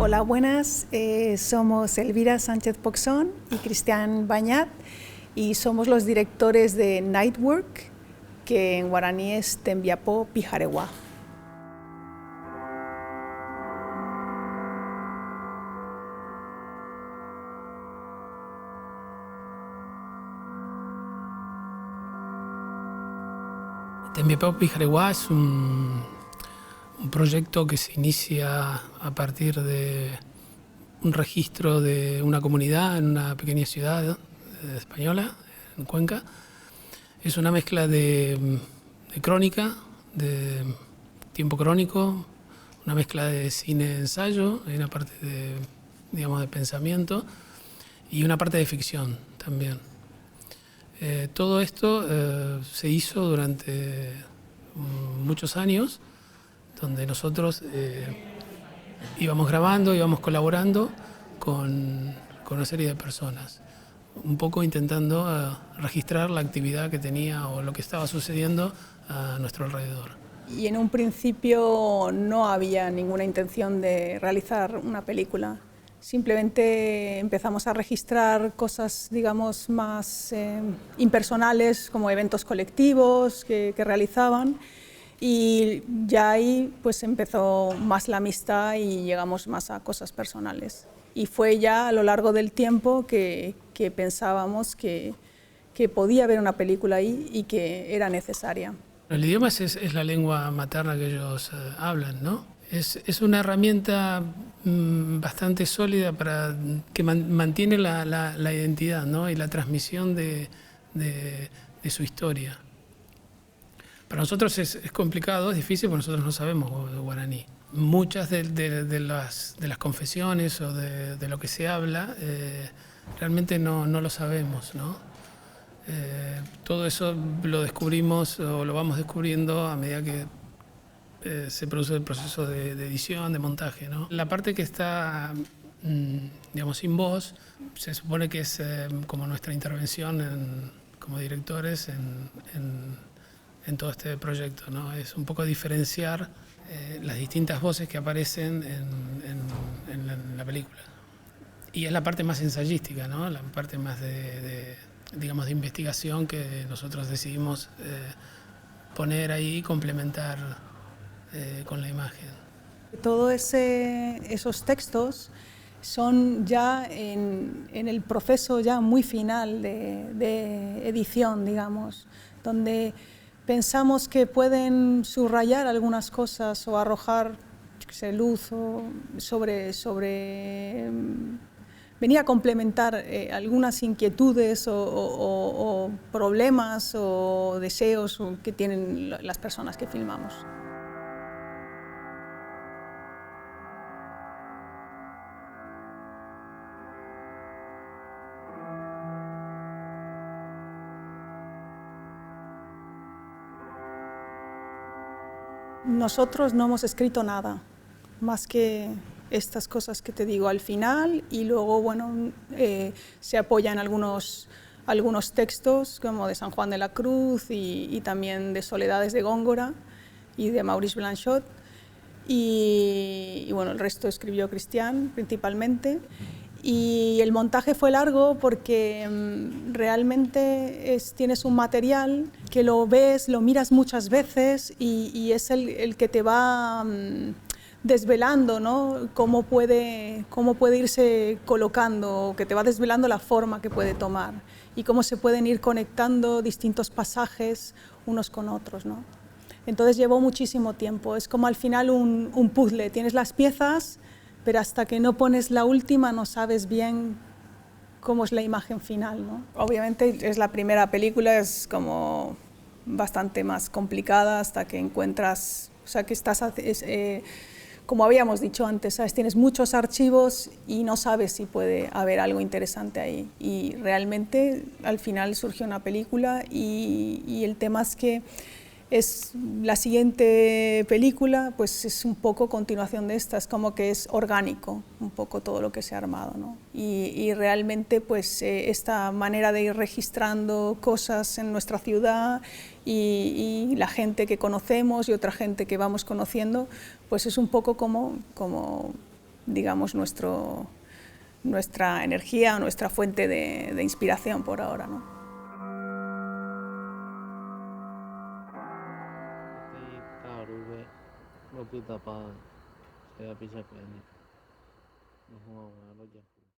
Hola, buenas. Somos Elvira Sánchez Poxón y Cristian Bañat y somos los directores de Nightwork, que en guaraní es Tembiapó Pijarewa. Tembiapó Pijarewa es un proyecto que se inicia a partir de un registro de una comunidad en una pequeña ciudad española, en Cuenca. Es una mezcla de crónica, de tiempo crónico, una mezcla de cine-ensayo, hay una parte de, digamos, de pensamiento y una parte de ficción también. Todo esto se hizo durante muchos años, donde nosotros íbamos grabando, íbamos colaborando con una serie de personas, un poco intentando registrar la actividad que tenía o lo que estaba sucediendo a nuestro alrededor. Y en un principio no había ninguna intención de realizar una película. Simplemente empezamos a registrar cosas, digamos, más impersonales, como eventos colectivos que realizaban, y ya ahí pues empezó más la amistad y llegamos más a cosas personales. Y fue ya a lo largo del tiempo que pensábamos que podía haber una película ahí y que era necesaria. El idioma es la lengua materna que ellos hablan, ¿no? Es una herramienta bastante sólida para que mantiene la identidad, ¿no? Y la transmisión de su historia. Para nosotros es complicado, es difícil, porque nosotros no sabemos guaraní. Muchas de las confesiones o de lo que se habla realmente no lo sabemos, ¿no? Todo eso lo descubrimos o lo vamos descubriendo a medida que se produce el proceso de edición, de montaje, ¿no? La parte que está, digamos, sin voz, se supone que es como nuestra intervención como directores en todo este proyecto, ¿no? Es un poco diferenciar las distintas voces que aparecen en la película. Y es la parte más ensayística, ¿no? La parte más digamos, de investigación que nosotros decidimos poner ahí y complementar con la imagen. Todos esos textos son ya en el proceso ya muy final de edición, digamos, donde pensamos que pueden subrayar algunas cosas o arrojar, yo qué sé, luz o venir a complementar algunas inquietudes o problemas o deseos que tienen las personas que filmamos. Nosotros no hemos escrito nada, más que estas cosas que te digo al final, y luego bueno, se apoyan algunos textos como de San Juan de la Cruz y también de Soledades de Góngora y de Maurice Blanchot, y bueno, el resto escribió Cristian principalmente. Y el montaje fue largo porque realmente tienes un material que lo ves, lo miras muchas veces y es el que te va desvelando, ¿no? Cómo puede irse colocando, que te va desvelando la forma que puede tomar y cómo se pueden ir conectando distintos pasajes unos con otros, ¿no? Entonces llevó muchísimo tiempo, es como al final un puzzle, tienes las piezas, pero hasta que no pones la última no sabes bien cómo es la imagen final, ¿no? Obviamente es la primera película, es como bastante más complicada hasta que encuentras, o sea, que estás, como habíamos dicho antes, ¿sabes? Tienes muchos archivos y no sabes si puede haber algo interesante ahí. Y realmente al final surgió una película y el tema es que es la siguiente película, pues es un poco continuación de esta, es como que es orgánico un poco todo lo que se ha armado, ¿no? Y realmente pues esta manera de ir registrando cosas en nuestra ciudad y la gente que conocemos y otra gente que vamos conociendo, pues es un poco como digamos, nuestra energía o nuestra fuente de inspiración por ahora, ¿no?